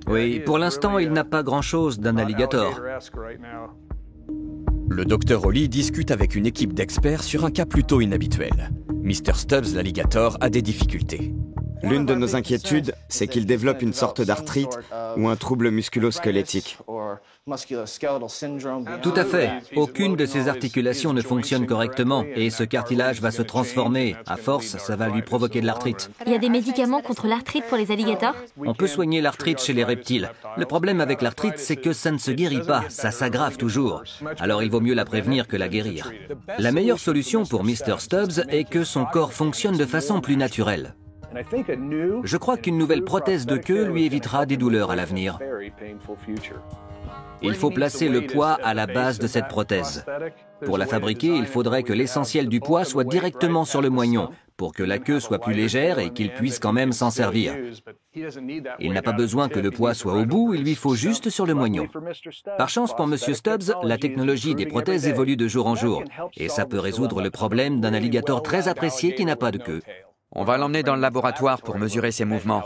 Oui, pour l'instant, il n'a pas grand-chose d'un alligator. Le docteur Holly discute avec une équipe d'experts sur un cas plutôt inhabituel. Mr. Stubbs, l'alligator, a des difficultés. L'une de nos inquiétudes, c'est qu'il développe une sorte d'arthrite ou un trouble musculo-squelettique. Tout à fait. Aucune de ses articulations ne fonctionne correctement et ce cartilage va se transformer. À force, ça va lui provoquer de l'arthrite. Il y a des médicaments contre l'arthrite pour les alligators? On peut soigner l'arthrite chez les reptiles. Le problème avec l'arthrite, c'est que ça ne se guérit pas, ça s'aggrave toujours. Alors il vaut mieux la prévenir que la guérir. La meilleure solution pour Mr. Stubbs est que son corps fonctionne de façon plus naturelle. Je crois qu'une nouvelle prothèse de queue lui évitera des douleurs à l'avenir. Il faut placer le poids à la base de cette prothèse. Pour la fabriquer, il faudrait que l'essentiel du poids soit directement sur le moignon, pour que la queue soit plus légère et qu'il puisse quand même s'en servir. Il n'a pas besoin que le poids soit au bout, il lui faut juste sur le moignon. Par chance pour M. Stubbs, la technologie des prothèses évolue de jour en jour, et ça peut résoudre le problème d'un alligator très apprécié qui n'a pas de queue. On va l'emmener dans le laboratoire pour mesurer ses mouvements.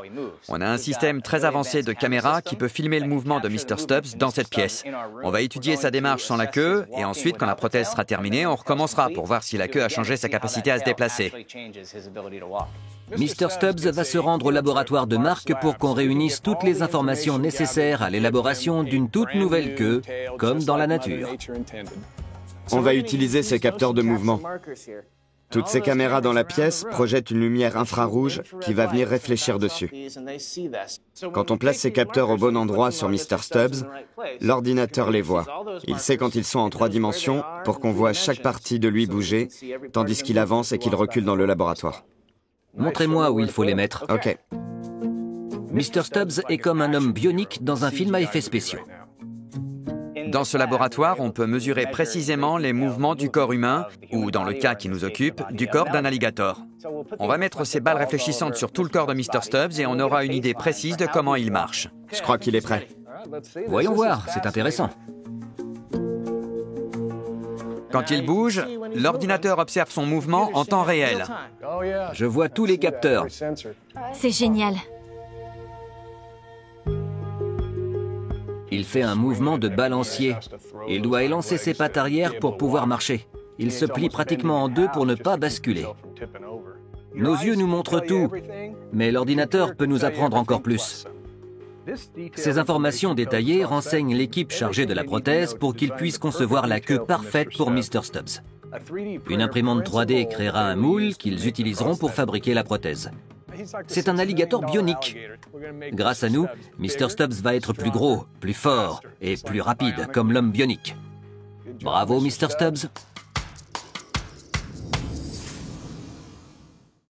On a un système très avancé de caméra qui peut filmer le mouvement de Mr. Stubbs dans cette pièce. On va étudier sa démarche sans la queue et ensuite, quand la prothèse sera terminée, on recommencera pour voir si la queue a changé sa capacité à se déplacer. Mr. Stubbs va se rendre au laboratoire de Mark pour qu'on réunisse toutes les informations nécessaires à l'élaboration d'une toute nouvelle queue, comme dans la nature. On va utiliser ces capteurs de mouvement. Toutes ces caméras dans la pièce projettent une lumière infrarouge qui va venir réfléchir dessus. Quand on place ces capteurs au bon endroit sur Mr. Stubbs, l'ordinateur les voit. Il sait quand ils sont en 3 dimensions pour qu'on voit chaque partie de lui bouger, tandis qu'il avance et qu'il recule dans le laboratoire. Montrez-moi où il faut les mettre. Ok. Mr. Stubbs est comme un homme bionique dans un film à effets spéciaux. Dans ce laboratoire, on peut mesurer précisément les mouvements du corps humain, ou dans le cas qui nous occupe, du corps d'un alligator. On va mettre ces balles réfléchissantes sur tout le corps de Mr. Stubbs et on aura une idée précise de comment il marche. Je crois qu'il est prêt. Voyons voir, c'est intéressant. Quand il bouge, l'ordinateur observe son mouvement en temps réel. Je vois tous les capteurs. C'est génial. Il fait un mouvement de balancier. Il doit élancer ses pattes arrière pour pouvoir marcher. Il se plie pratiquement en deux pour ne pas basculer. Nos yeux nous montrent tout, mais l'ordinateur peut nous apprendre encore plus. Ces informations détaillées renseignent l'équipe chargée de la prothèse pour qu'ils puissent concevoir la queue parfaite pour Mr. Stubbs. Une imprimante 3D créera un moule qu'ils utiliseront pour fabriquer la prothèse. C'est un alligator bionique. Grâce à nous, Mr. Stubbs va être plus gros, plus fort et plus rapide, comme l'homme bionique. Bravo, Mr. Stubbs.